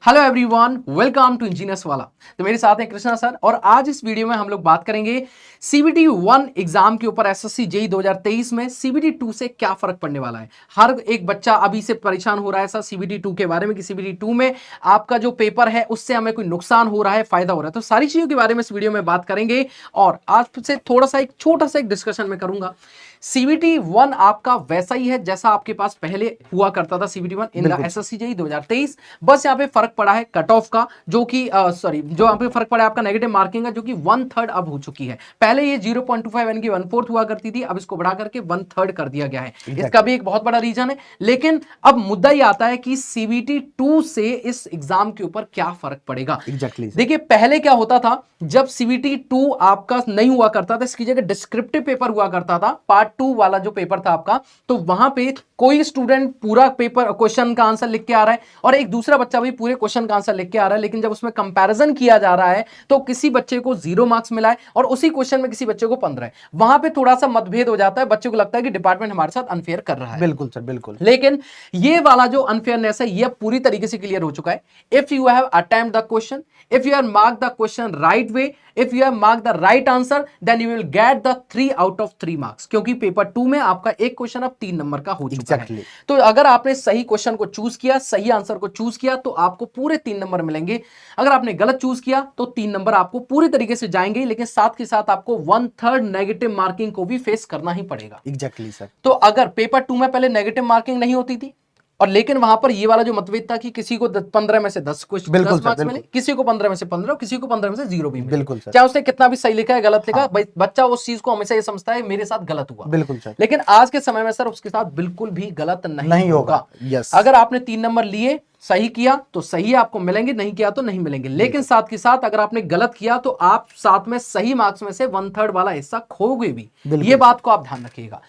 Hello everyone, welcome to engineers वाला। तो मेरे साथ हैं कृष्णा सर और आज इस वीडियो में हम लोग बात करेंगे सीबीटी 1 एग्जाम के ऊपर एसएससी जेईई 2023 में सीबीटी 2 से क्या फर्क पड़ने वाला है। हर एक बच्चा अभी से परेशान हो रहा है सर सीबीटी 2 के बारे में कि सीबीटी 2 में आपका जो पेपर है उससे हमें कोई नुकसान हो रहा है, फायदा हो रहा है। तो सारी चीजों के बारे में इस वीडियो में बात करेंगे और आज से थोड़ा सा एक छोटा सा एक डिस्कशन में करूंगा। सीबीटी 1 आपका वैसा ही है जैसा आपके पास पहले हुआ करता था CBT 1 in the assessee JEE 2023। बस यहाँ पे फर्क पड़ा है कट ऑफ का, जो कि जो यहाँ पे फर्क पड़ा है आपका नेगेटिव मार्किंग का, जो कि 1/3 अब हो चुकी है। पहले ये 0.25 यानी कि 1/4 हुआ करती थी, अब इसको बढ़ा करके 1/3 कर दिया गया है। इसका भी एक बहुत बड़ा रीजन है। लेकिन अब मुद्दा ये आता है कि सीबीटी 2 से इस एग्जाम के ऊपर क्या फर्क पड़ेगा। देखिए पहले क्या होता था, जब सीबीटी 2 आपका नहीं हुआ करता था, इसकी जगह डिस्क्रिप्टिव पेपर हुआ करता था, पार्ट 2 वाला जो पेपर था आपका, तो वहां पे कोई स्टूडेंट पूरा पेपर क्वेश्चन का आंसर लिख के आ रहा है और एक दूसरा बच्चा भी पूरे क्वेश्चन का आंसर लिख के आ रहा है। लेकिन जब उसमें कंपैरिजन किया जा रहा है तो किसी बच्चे को 0 मार्क्स मिला है और उसी क्वेश्चन में किसी बच्चे को 15 है। वहां पे थोड़ा सा मतभेद हो जाता है, बच्चे को लगता है कि डिपार्टमेंट हमारे साथ अनफेयर कर रहा है। बिल्कुल सर, बिल्कुल। लेकिन ये वाला जो अनफेयरनेस है ये पूरी तरीके से क्लियर हो चुका है। If you have attempt the question, if you have mark the question right way, if you have mark the right answer, then you will get the 3 out of 3 marks. क्योंकि paper 2 में आपका एक question अब 3 number का हो चुका है। तो अगर आपने सही क्वेश्चन को चूज किया, सही आंसर को चूज किया, तो आपको पूरे 3 नंबर मिलेंगे। अगर आपने गलत चूज किया तो 3 नंबर आपको पूरी तरीके से जाएंगे, लेकिन साथ के साथ आपको 1/3 नेगेटिव मार्किंग को भी फेस करना ही पड़ेगा। Exactly sir. तो अगर पेपर 2 में पहले नेगेटिव मार्किंग नहीं होती थी, और लेकिन वहां पर ये वाला जो मतभेद था कि किसी को 15 में से 10 मार्क्स मिले, किसी को 15 में से 15 और किसी को 15 में से 0 भी मिले। बिल्कुल सर। चाहे उसने कितना भी सही लिखा है, गलत लिखा, हाँ। बच्चा उस चीज को हमेशा ये समझता है मेरे साथ गलत हुआ। बिल्कुल सर। लेकिन आज के समय में सर उसके साथ बिल्कुल भी गलत नहीं होगा। यस। अगर आपने 3 नंबर लिए, सही किया तो सही आपको मिलेंगे, नहीं किया तो नहीं मिलेंगे। लेकिन साथ के साथ अगर आपने गलत किया तो आप साथ में सही मार्क्स में से 1/3 वाला हिस्सा खोगे भी। ये बात को आप ध्यान रखिएगा।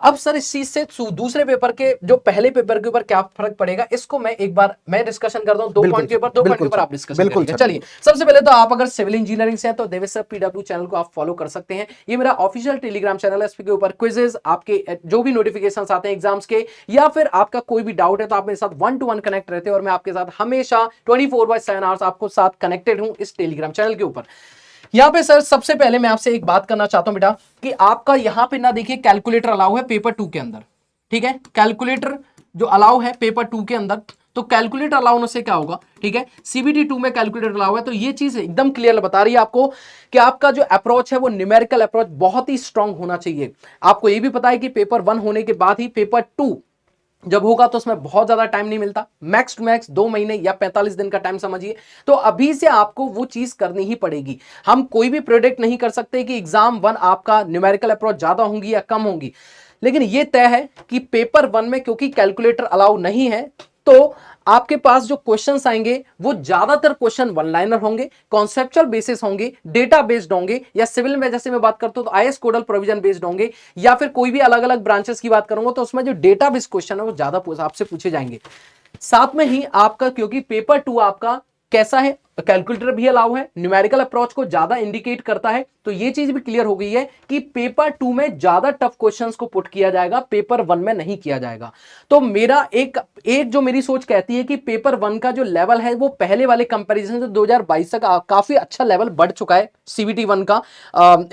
अब सर इस चीज से दूसरे पेपर के जो पहले पेपर के ऊपर क्या फर्क पड़ेगा, इसको मैं एक बार मैं डिस्कशन करता हूं। 2 पॉइंट के ऊपर 2 पॉइंट के ऊपर आप डिस्कशन करिए। चलिए सबसे पहले तो आप अगर सिविल इंजीनियरिंग से हैं तो देवेश सर पीडब्ल्यू चैनल को आप फॉलो कर सकते हैं। ये मेरा ऑफिशियल टेलीग्राम चैनल है। इसके ऊपर क्विजेस, आपके जो भी नोटिफिकेशंस आते हैं एग्जाम्स के, या फिर आपका कोई भी डाउट है तो आप मेरे साथ 1-to-1 कनेक्ट रहते हैं और मैं आपके साथ हमेशा 24/7 आवर्स आपको साथ कनेक्टेड हूं इस टेलीग्राम चैनल के ऊपर। यहां पे सर सबसे पहले मैं आपसे एक बात करना चाहता हूं बेटा कि आपका यहां पे ना देखिए कैलकुलेटर अलाउ है पेपर 2 के अंदर, ठीक है। कैलकुलेटर जो अलाउ है पेपर 2 के अंदर, तो कैलकुलेटर अलाउ होने से क्या होगा, ठीक है। सीबीटी 2 में कैलकुलेटर अलाउ है, तो ये चीज एकदम क्लियर बता रही है आपको कि आपका जो अप्रोच है वो न्यूमेरिकल अप्रोच बहुत ही स्ट्रांग होना चाहिए। आपको ये भी पता है कि पेपर 1 होने के बाद ही पेपर 2 जब होगा तो उसमें बहुत ज्यादा टाइम नहीं मिलता, मैक्स टू मैक्स 2 महीने या 45 दिन का टाइम समझिए। तो अभी से आपको वो चीज करनी ही पड़ेगी। हम कोई भी प्रेडिक्ट नहीं कर सकते कि एग्जाम 1 आपका न्यूमेरिकल अप्रोच ज्यादा होंगी या कम होंगी, लेकिन ये तय है कि पेपर 1 में क्योंकि कैलकुलेटर अलाउ नहीं है तो आपके पास जो क्वेश्चंस आएंगे वो ज्यादातर क्वेश्चन वन लाइनर होंगे, कॉन्सेप्चुअल बेसिस होंगे, डेटा बेस्ड होंगे, या सिविल में जैसे मैं बात करता हूं तो आईएएस कोडल प्रोविजन बेस्ड होंगे, या फिर कोई भी अलग अलग ब्रांचेस की बात करूंगा तो उसमें जो डेटा बेस्ड क्वेश्चन है वो ज्यादा आपसे पूछे जाएंगे। साथ में ही आपका क्योंकि पेपर 2 आपका कैसा है, कैलकुलेटर भी अलाउ है, न्यूमेरिकल अप्रोच को ज्यादा इंडिकेट करता है, तो ये चीज भी क्लियर हो गई है कि पेपर 2 में ज्यादा टफ क्वेश्चंस को पुट किया जाएगा, पेपर 1 में नहीं किया जाएगा। तो मेरा एक जो मेरी सोच कहती है कि पेपर 1 का जो लेवल है वो पहले वाले कंपैरिजन से 2022 तक काफी अच्छा लेवल बढ़ चुका है सीबीटी 1 का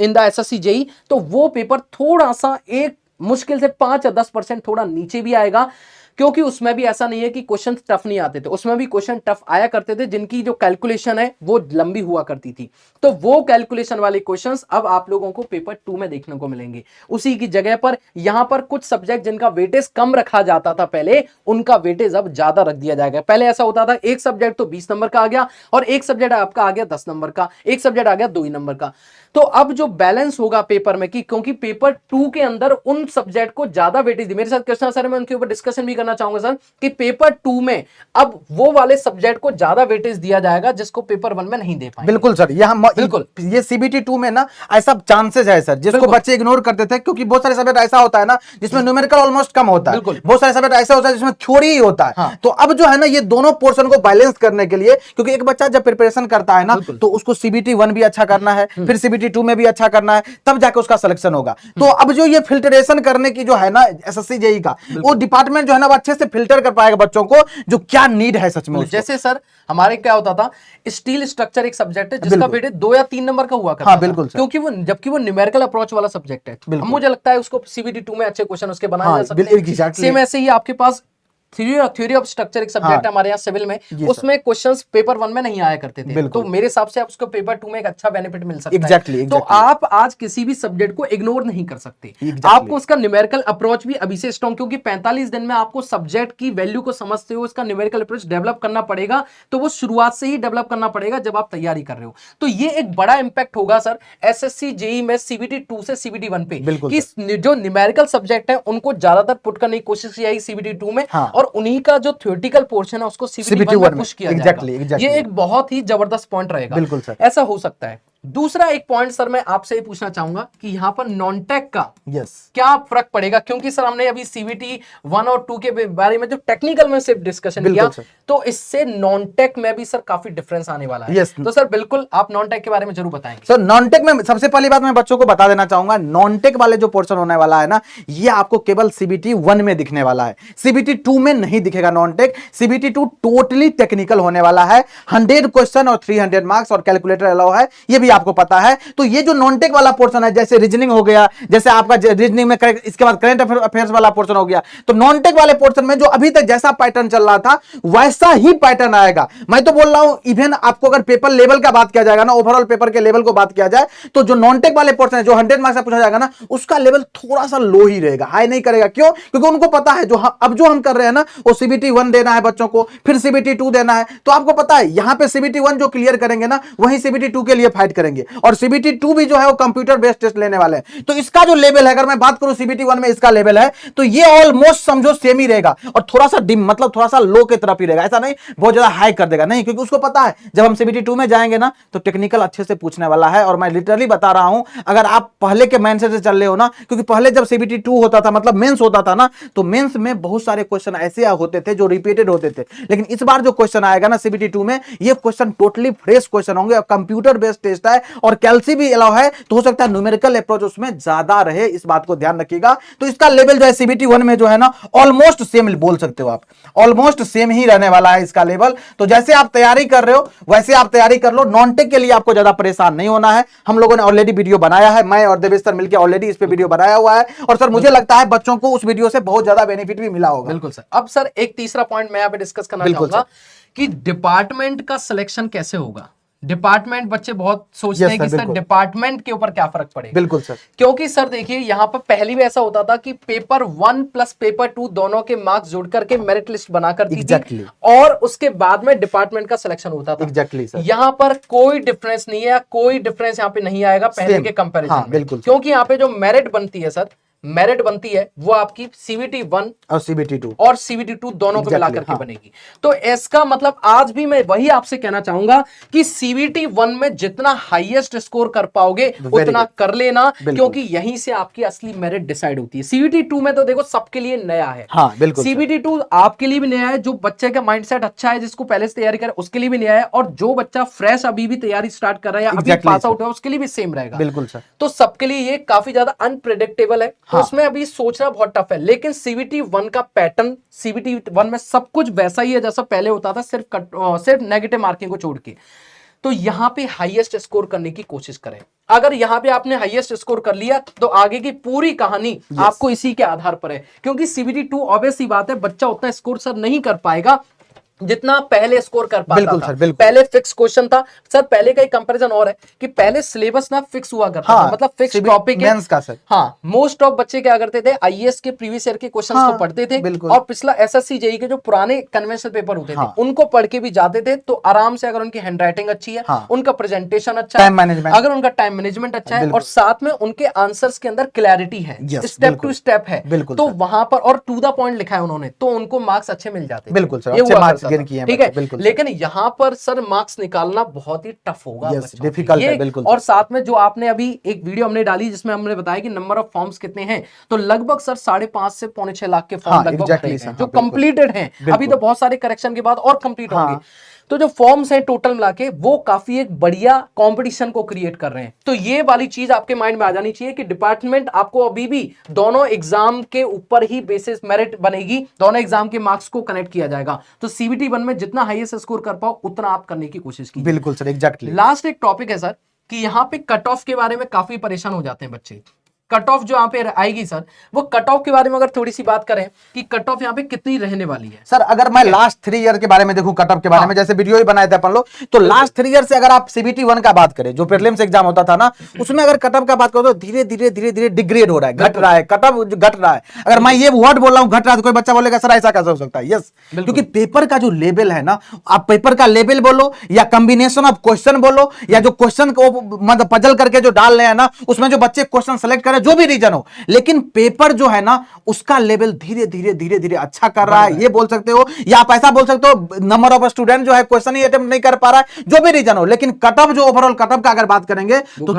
इन द एसएससी जेईई। तो वो पेपर थोड़ा सा एक मुश्किल से 5 या 10% थोड़ा नीचे भी आएगा, क्योंकि उसमें भी ऐसा नहीं है कि क्वेश्चन टफ नहीं आते थे, उसमें भी क्वेश्चन टफ आया करते थे जिनकी जो कैलकुलेशन है वो लंबी हुआ करती थी। तो वो कैलकुलेशन वाले क्वेश्चंस अब आप लोगों को पेपर 2 में देखने को मिलेंगे। उसी की जगह पर यहां पर कुछ सब्जेक्ट जिनका वेटेज कम रखा जाता था पहले, उनका वेटेज अब ज्यादा रख दिया जाएगा। पहले ऐसा होता था एक सब्जेक्ट तो 20 नंबर का आ गया और एक सब्जेक्ट आपका आ गया 10 नंबर का, एक सब्जेक्ट आ गया 2 ही नंबर का। तो अब जो बैलेंस होगा पेपर में कि क्योंकि पेपर 2 के अंदर उन सब्जेक्ट को ज्यादा वेटेज दी, मेरे साथ कृष्णा सर मैं उनके ऊपर डिस्कशन भी करना चाहूंगा सर कि पेपर 2 में अब वो वाले सब्जेक्ट को ज्यादा वेटेज दिया जाएगा जिसको पेपर 1 में नहीं दे पाएंगे। बिल्कुल सर, बिल्कुल ये सीबीटी 2 में ना ऐसा चांसेस है सर जिसको बच्चे इग्नोर करते थे, क्योंकि बहुत सारे सब्जेक्ट ऐसा होता है ना जिसमें न्यूमेरिकल ऑलमोस्ट कम होता है, बहुत सारे सब्जेक्ट ऐसा होता है जिसमें थ्योरी ही होता है। हाँ। तो अब जो है ना ये दोनों पोर्शन को बैलेंस करने के लिए, क्योंकि एक बच्चा जब प्रिपरेशन करता है ना तो उसको सीबीटी 1 भी अच्छा करना है, फिर सीबीटी 2 में भी अच्छा करना है, तब जाके उसका सिलेक्शन होगा। तो अब जो ये फिल्ट्रेशन करने की जो है ना एसएससी जेईई का, वो डिपार्टमेंट जो है ना तब अच्छे से फिल्टर कर पाएगा बच्चों को जो क्या नीड है सच में। जैसे सर हमारे क्या होता था, स्टील स्ट्रक्चर एक सब्जेक्ट है जिसका बेटे 2 या 3 नंबर का हुआ करता हाँ, बिल्कुल था, क्योंकि वो जबकि वो न्यूमेरिकल अप्रोच वाला सब्जेक्ट है। मुझे लगता है उसको सीबीटी 2 में अच्छे क्वेश्चन उसके बनाए जा सकते हैं। सेम ऐसे ही आपके पास थ्योरी ऑफ स्ट्रक्चर एक सब्जेक्ट है हमारे यहाँ सिविल में, उसमें क्वेश्चंस पेपर 1 में नहीं आया करते थे, तो मेरे हिसाब से आप उसको पेपर 2 में एक अच्छा बेनिफिट मिल सकता है। तो आप आज किसी भी सब्जेक्ट को इग्नोर नहीं कर सकते। आपको उसका न्यूमेरिकल अप्रोच भी अभी से स्ट्रॉन्ग, क्योंकि 45 दिन में आपको सब्जेक्ट की वैल्यू को समझते हो उसका न्यूमेरिकल अप्रोच डेवलप करना पड़ेगा, तो वो शुरुआत से ही डेवलप करना पड़ेगा जब आप तैयारी कर रहे हो। तो ये एक बड़ा इंपैक्ट होगा सर एसएससी जेईई में सीबीटी 2 से सीबीटी 1 पे, कि जो न्यूमेरिकल सब्जेक्ट है उनको ज्यादातर पुट करने की कोशिश की जाएगी सीबीटी 2 में, और उन्हीं का जो थ्योरेटिकल पोर्शन है उसको सीबीटी 1 में पुश किया जाएगा। ये एक बहुत ही जबरदस्त पॉइंट रहेगा। बिल्कुल सर, ऐसा हो सकता है। दूसरा एक पॉइंट सर मैं आपसे ये पूछना चाहूंगा कि यहाँ पर नॉन टेक का क्या फर्क पड़ेगा, क्योंकि सर हमने अभी सीबीटी 1 और 2 के बारे में जो टेक्निकल में सिर्फ डिस्कशन किया, तो इससे नॉन टेक में भी सर काफी डिफरेंस आने वाला है। तो सर बिल्कुल आप नॉन टेक के बारे में जरूर बताएंगे। सर नॉन टेक में सबसे पहली बात मैं बच्चों को बता देना चाहूंगा, नॉन टेक वाले जो पोर्शन होने वाला है ना, ये आपको केवल सीबीटी 1 में दिखने वाला है, सीबीटी 2 में नहीं दिखेगा non tech. CBT 2 totally technical होने वाला है, 100 क्वेश्चन और 300 मार्क्स और कैलकुलेटर अलाउ है, ये भी आपको पता है। तो ये जो नॉन टेक वाला पोर्शन है, जैसे रीजनिंग हो गया, जैसे आपका रीजनिंग में इसके बाद करंट अफेयर्स वाला पोर्शन हो गया, तो नॉन टेक वाले पोर्शन में जो अभी तक जैसा पैटर्न चल रहा था वैसा ही पैटर्न आएगा। मैं तो बोल रहा हूं इवन आपको अगर पेपर लेवल का बात किया जाएगा ना, ओवरऑल पेपर के लेवल को बात किया जाए, तो जो नॉन टेक वाले पोर्शन है जो 100 मार्क्स से पूछा जाएगा ना, उसका लेवल थोड़ा सा लो ही रहेगा, हाई नहीं करेगा। क्यों? क्योंकि उनको पता है अब जो हम कर रहे हैं ना, वो सीबीटी 1 देना है बच्चों को, फिर सीबीटी 2 देना है। तो आपको पता है यहां पे सीबीटी 1 जो क्लियर करेंगे ना, वही सीबीटी 2 के लिए फाइट करेंगे, और सीबीटी 2 भी जो है वो कंप्यूटर बेस्ड टेस्ट लेने वाले हैं। तो इसका जो लेवल है, अगर मैं बात करूं सीबीटी 1 में इसका लेवल है, तो ये ऑलमोस्ट समझो सेम ही रहेगा, और थोड़ा सा डिम मतलब थोड़ा सा लो की तरफ ही रहेगा, ऐसा नहीं बहुत ज्यादा हाई कर देगा, नहीं, क्योंकि उसको पता है जब हम सीबीटी 2 में जाएंगे ना तो टेक्निकल अच्छे से पूछने वाला है। और मैं लिटरली बता रहा हूं, अगर आप पहले के माइंडसेट से चल रहे हो ना, क्योंकि पहले जब सीबीटी 2 होता था मतलब मेंस होता था ना, तो मेंस में बहुत सारे क्वेश्चन ऐसे होते थे जो रिपीटेड होते थे, लेकिन इस बार जो क्वेश्चन आएगा ना सीबीटी 2 में, ये क्वेश्चन टोटली फ्रेश क्वेश्चन होंगे, और कंप्यूटर बेस्ड टेस्ट है, और कैलसी भी अलाउ है, तो हो सकता है न्यूमेरिकल अप्रोच उसमें ज्यादा रहे, इस बात को ध्यान रखिएगा। तो इसका लेवल जो है सीबीटी 1 में जो है ना, ऑलमोस्ट सेम बोल सकते हो आप, ऑलमोस्ट सेम ही रहने वाला है इसका लेवल। तो जैसे आप तैयारी कर रहे हो वैसे आप तैयारी कर लो, नॉन टेक के लिए आपको ज्यादा परेशान नहीं होना है। हम लोगों ने ऑलरेडी वीडियो बनाया है, मैं और देवेश सर मिलकर ऑलरेडी इस पे वीडियो बनाया हुआ है, और सर मुझे लगता है बच्चों को उस वीडियो से बहुत ज्यादा बेनिफिट भी मिला होगा। बिल्कुल सर। अब सर एक तीसरा पॉइंट मैं यहाँ पे डिस्कस करना चाहूंगा कि डिपार्टमेंट का सिलेक्शन कैसे होगा। डिपार्टमेंट बच्चे बहुत सोचते हैं कि सर डिपार्टमेंट के ऊपर क्या फर्क पड़ेगा। बिल्कुल सर, क्योंकि सर देखिए यहाँ पर पहले भी ऐसा होता था कि पेपर 1 प्लस पेपर 2 दोनों के मार्क्स जोड़ करके मेरिट लिस्ट बना करती थी, और उसके बाद में डिपार्टमेंट का सिलेक्शन होता था। सर। यहाँ पर कोई डिफरेंस नहीं है, कोई डिफरेंस यहाँ पे नहीं आएगा पहले के कंपैरिजन में, क्योंकि यहाँ पे जो मेरिट बनती है सर, मेरिट बनती है वो आपकी सीबीटी 1 और सीबीटी 2 दोनों को मिलाकर के बनेगी। तो इसका मतलब आज भी मैं वही आपसे कहना चाहूंगा कि सीबीटी 1 में जितना हाईएस्ट स्कोर कर पाओगे उतना कर लेना, क्योंकि यहीं से आपकी असली मेरिट डिसाइड होती है। सीबीटी 2 में तो देखो सबके लिए नया है, सीबीटी 2 आपके लिए भी नया है, जो बच्चे का माइंडसेट अच्छा है, जिसको पहले से तैयारी करे उसके लिए भी नया है, और जो बच्चा फ्रेश अभी भी तैयारी स्टार्ट कर रहा है या अभी पास आउट है उसके लिए भी सेम रहेगा। बिल्कुल सर। तो सबके लिए ये काफी ज्यादा अनप्रेडिक्टेबल है, तो उसमें अभी सोचना बहुत टफ है। लेकिन सीबीटी 1 का पैटर्न, सीबीटी 1 में सब कुछ वैसा ही है जैसा पहले होता था, सिर्फ नेगेटिव मार्किंग को छोड़ के। तो यहां पे हाईएस्ट स्कोर करने की कोशिश करें। अगर यहां पे आपने हाईएस्ट स्कोर कर लिया तो आगे की पूरी कहानी आपको इसी के आधार पर है, क्योंकि सीबीटी 2 ऑब्वियस सी बात है बच्चा उतना स्कोर सर नहीं कर पाएगा जितना पहले स्कोर कर पाता था। पहले फिक्स क्वेश्चन था सर, पहले का एक कंपैरिजन और है कि पहले सिलेबस ना फिक्स हुआ करता था, मतलब फिक्स टॉपिक है का सर। हाँ, मोस्ट ऑफ बच्चे क्या करते थे, आईएएस के प्रीवियस ईयर के क्वेश्चंस को पढ़ते थे, और पिछला एसएससी जेईई के जो पुराने कन्वेंशनल पेपर होते थे उनको पढ़ के भी जाते थे। तो आराम से, अगर उनकी हैंडराइटिंग अच्छी है, उनका प्रेजेंटेशन अच्छा है, अगर उनका टाइम मैनेजमेंट अच्छा है, और साथ में उनके आंसर्स के अंदर क्लैरिटी है, स्टेप टू स्टेप है, तो वहां पर और टू द पॉइंट लिखा है उन्होंने, तो उनको मार्क्स अच्छे मिल जाते। बिल्कुल सर, ठीक है। लेकिन यहां पर सर मार्क्स निकालना बहुत ही टफ होगा, डिफिकल्ट है। बिल्कुल। और साथ में जो आपने अभी एक वीडियो हमने डाली जिसमें हमने बताया कि नंबर ऑफ फॉर्म्स कितने हैं, तो लगभग सर 5.5 से 6.25 लाख के फॉर्म लगभग जो कंप्लीटेड हैं। अभी तो बहुत सारे करेक्शन के बाद और कंप्लीट होंगे। तो जो फॉर्म्स हैं टोटल मिला के वो काफी एक बढ़िया कंपटीशन को क्रिएट कर रहे हैं। तो ये वाली चीज आपके माइंड में आ जानी चाहिए कि डिपार्टमेंट आपको अभी भी दोनों एग्जाम के ऊपर ही बेसिस मेरिट बनेगी, दोनों एग्जाम के मार्क्स को कनेक्ट किया जाएगा। तो सीबीटी 1 में जितना हाईएस्ट स्कोर कर पाओ उतना आप करने की कोशिश कीजिए। बिल्कुल सर, एग्जैक्टली। लास्ट एक टॉपिक है सर कि यहाँ पे कट ऑफ के बारे में काफी परेशान हो जाते हैं बच्चे। कट ऑफ जो यहाँ पे आएगी सर, वो कट ऑफ के बारे में अगर थोड़ी सी बात करें कि कट ऑफ यहाँ पे कितनी रहने वाली है सर। अगर मैं लास्ट 3 ईयर के बारे में देखूं कट ऑफ के बारे में, जैसे वीडियो ही बनाए थे अपन लोग, तो लास्ट 3 ईयर से अगर आप सीबीटी 1 का बात करें, जो प्रीलिम्स एग्जाम होता था ना, उसमें अगर कट ऑफ का बात करो तो धीरे धीरे डिग्रेड हो रहा है, घट रहा है, कट ऑफ घट रहा है। अगर मैं ये वर्ड बोल रहा हूं घट रहा है तो कोई बच्चा बोलेगा सर ऐसा कैसे हो सकता है? यस, क्योंकि पेपर का जो लेवल है ना, आप पेपर का लेवल बोलो या कॉम्बिनेशन ऑफ क्वेश्चन बोलो या जो क्वेश्चन को मतलब पजल करके जो डाल रहे हैं ना, उसमें जो बच्चे क्वेश्चन सेलेक्ट करें, जो भी रीजन हो, लेकिन पेपर जो है ना उसका लेवल धीरे धीरे अच्छा कर रहा है, ये बोल सकते हो। या आप ऐसा बोल सकते हो नंबर ऑफ स्टूडेंट जो है क्वेश्चन ही अटेम्प्ट नहीं कर पा रहा है, जो भी रीजन हो, लेकिन कट ऑफ जो ओवरऑल कट ऑफ का अगर बात करेंगे तो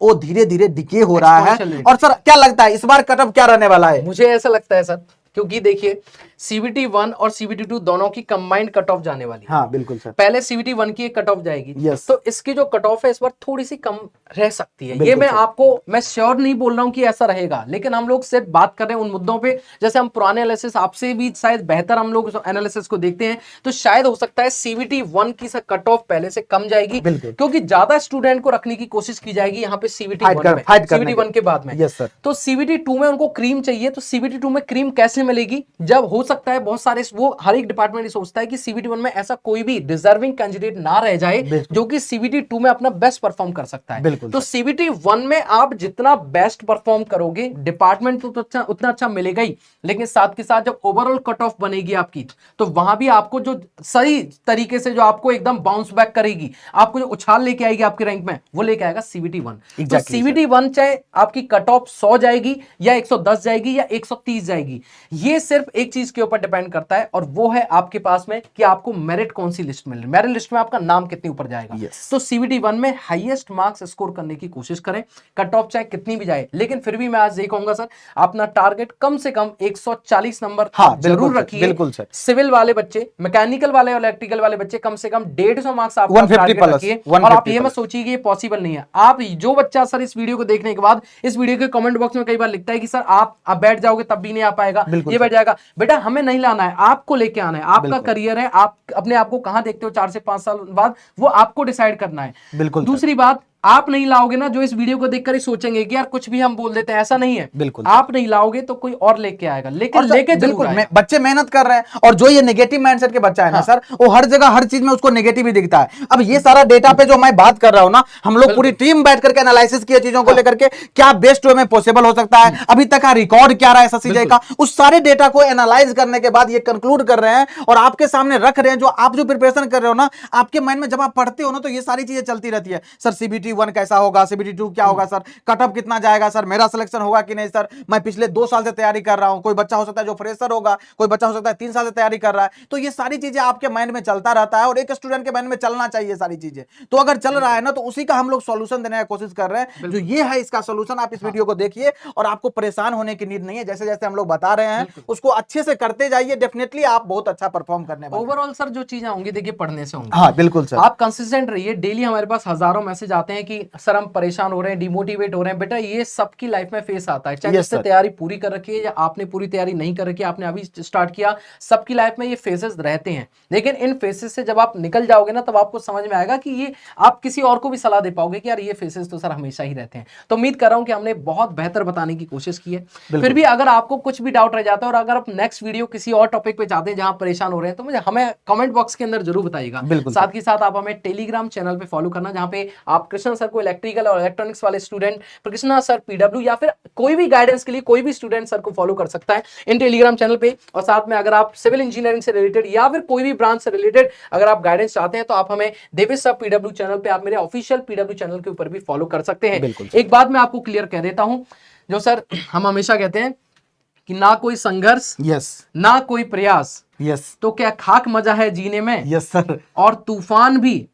वो धीरे धीरे डिके हो रहा है। और सर क्या लगता है इस बार कट ऑफ क्या रहने वाला है? मुझे ऐसा लगता है सर, क्योंकि देखिए सीबीटी 1 और सीबीटी 2 दोनों की कंबाइंड कट ऑफ जाने वाली है। हाँ बिल्कुल सर। पहले सीबीटी 1 की एक कट ऑफ जाएगी, यस। तो इसकी जो कट ऑफ है इस बार थोड़ी सी कम रह सकती है। ये मैं श्योर नहीं बोल रहा हूं कि ऐसा रहेगा, लेकिन हम लोग सिर्फ बात कर रहे हैं उन मुद्दों पे। जैसे हम पुराने एनालिसिस आपसे भी शायद बेहतर हम लोग एनालिसिस को देखते हैं, तो शायद हो सकता है सीबीटी 1 की कट ऑफ पहले से कम जाएगी, क्योंकि ज्यादा स्टूडेंट को रखने की कोशिश की जाएगी यहाँ पे सीबीटी 1 के बाद में। Yes sir. तो सीबीटी 2 में उनको क्रीम चाहिए, तो सीबीटी 2 में क्रीम कैसे मिलेगी? जब हो सकता है बहुत सारे वो हर एक डिपार्टमेंट ये सोचता है कि सीबीटी 1 में ऐसा कोई भी डिजर्विंग कैंडिडेट ना रह जाए जो कि सीबीटी 2 में अपना बेस्ट परफॉर्म कर सकता है। तो सीबीटी 1 में आप जितना बेस्ट परफॉर्म करोगे डिपार्टमेंट तो उतना अच्छा मिलेगा ही, लेकिन साथ के साथ जब ओवरऑल कट ऑफ बनेगी आपकी, तो वहां भी आपको जो सही तरीके से जो आपको एकदम बाउंस बैक करेगी, आपको जो उछाल लेके आएगी आपके रैंक में, वो लेके आएगा सीबीटी 1। तो सीबीटी 1 चाहे आपकी कट ऑफ 100 जाएगी या 110 जाएगी या 130 जाएगी, ये सिर्फ एक चीज के ऊपर डिपेंड करता है, और वो है आपके पास में कि आपको मेरिट कौन सी लिस्ट मिल रही है, मेरिट लिस्ट में आपका नाम कितने ऊपर जाएगा। तो सीबीटी 1 में हाईएस्ट मार्क्स स्कोर करने की कोशिश करें, कट ऑफ चाहे कितनी भी जाए, लेकिन फिर भी मैं आज ये कहूंगा सर, अपना टारगेट कम से कम 140 नंबर जरूर रखिए। बिल्कुल सर। सिविल वाले बच्चे, मैकेनिकल वाले और इलेक्ट्रिकल वाले बच्चे कम से कम 150 मार्क्स आप टारगेट रखिए। और आप ये मत सोचिए कि ये पॉसिबल नहीं है। आप जो बच्चा सर इस वीडियो को देखने के बाद इस वीडियो के कमेंट बॉक्स में कई बार लिखता है कि सर आप बैठ जाओगे तब भी नहीं आ पाएगा, ये बैठ जाएगा, बेटा हमें नहीं लाना है, आपको लेके आना है, आपका करियर है, आप अपने आप को कहां देखते हो 4 से 5 साल बाद, वो आपको डिसाइड करना है। बिल्कुल। दूसरी बात, आप नहीं लाओगे ना, जो इस वीडियो को देखकर ही सोचेंगे कि यार कुछ भी हम बोल देते हैं, ऐसा नहीं है। बिल्कुल। आप नहीं लाओगे तो कोई और लेके आएगा, लेकिन लेके जरूर आएगा। बच्चे मेहनत कर रहे हैं, और जो ये नेगेटिव माइंडसेट के बच्चा है ना सर, वो हर जगह हर चीज में उसको नेगेटिव ही दिखता है। अब ये सारा डेटा पे जो मैं बात कर रहा हूं ना, हम लोग पूरी टीम बैठ करके एनालिसिस किए चीजों को लेकर के, क्या बेस्ट वे में पॉसिबल हो सकता है, अभी तक का रिकॉर्ड क्या रहा है एसएससीजे का, उस सारे डेटा को एनालाइज करने के बाद ये कंक्लूड कर रहे हैं और आपके सामने रख रहे हैं। जो आप जो प्रिपरेशन कर रहे हो ना, आपके माइंड में जब आप पढ़ते हो ना, तो ये सारी चीजें चलती रहती है। सर सीबीटी 1 कैसा होगा, सीबीटी 2 क्या होगा सर, कट ऑफ कितना जाएगा सर, मेरा सिलेक्शन होगा कि नहीं सर, मैं पिछले 2 साल से तैयारी कर रहा हूं, कोई बच्चा हो सकता है जो फ्रेशर होगा, कोई बच्चा हो सकता है 3 साल से तैयारी कर रहा है। तो ये सारी चीजें आपके माइंड में चलता रहता है, और एक स्टूडेंट के माइंड में चलना चाहिए सारी चीजें। तो अगर चल रहा है ना, तो उसी का हम लोग सॉल्यूशन देने की कोशिश कर रहे हैं। जो ये है इसका सॉल्यूशन, आप इस वीडियो को देखिए, और आपको परेशान होने की नीड नहीं है। जैसे जैसे हम लोग बता रहे हैं उसको अच्छे से करते जाइए, डेफिनेटली आप बहुत अच्छा परफॉर्म करने वाले। ओवरऑल सर जो चीजें होंगी देखिए पढ़ने से होंगी। हाँ बिल्कुल सर। आप कंसिस्टेंट रहिए। डेली हमारे पास हजारों मैसेज आते हैं कि सर हम परेशान हो रहे हैं, डिमोटिवेट हो रहे हैं। बेटा ये सबकी लाइफ में फेस आता है, चाहे जिसने तैयारी पूरी कर रखी है या आपने पूरी तैयारी नहीं कर रखी है, आपने अभी स्टार्ट किया, सबकी लाइफ में ये फेसेस रहते हैं। लेकिन इन फेसेस से जब आप निकल जाओगे ना, तब आपको समझ में आएगा कि ये आप किसी और को भी सलाह दे पाओगे कि यार ये फेसेस तो सर हमेशा ही रहते हैं। तो उम्मीद कर रहा हूं कि हमने बहुत बेहतर बताने की कोशिश की है। फिर भी अगर आपको कुछ भी डाउट रह जाता है और अगर आप नेक्स्ट वीडियो किसी और टॉपिक पे चाहते हैं जहां परेशान हो रहे हैं, तो मुझे हमें कमेंट बॉक्स के अंदर जरूर बताइएगा। साथ ही साथ आप हमें टेलीग्राम चैनल पे फॉलो करना, जहां पे आप कृष्णा सर को इलेक्ट्रिकल और इलेक्ट्रॉनिक्स वाले स्टूडेंट, कृष्णा सर पीडब्ल्यू, या फिर कोई भी गाइडेंस के लिए कोई भी स्टूडेंट सर को फॉलो कर सकता है इन टेलीग्राम चैनल पे। और साथ में अगर आप सिविल इंजीनियरिंग से रिलेटेड या फिर कोई भी ब्रांच से रिलेटेड अगर आप गाइडेंस चाहते हैं, तो आप हमें देवेश सर पीडब्ल्यू चैनल पे, आप मेरे ऑफिशियल पीडब्ल्यू चैनल के ऊपर भी फॉलो कर सकते हैं। एक बात मैं आपको क्लियर कह देता हूं, जो सर हम हमेशा कहते हैं कि ना कोई संघर्ष, ना कोई प्रयास, तो क्या खाक मजा है जीने में। Yes sir. और तूफान भी,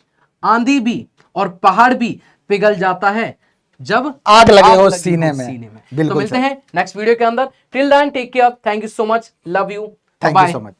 आंधी भी और पहाड़ भी पिघल जाता है जब आग लगे हो सीने में। तो मिलते हैं नेक्स्ट वीडियो के अंदर। Till then take care, thank you so much, love you, thank you so much.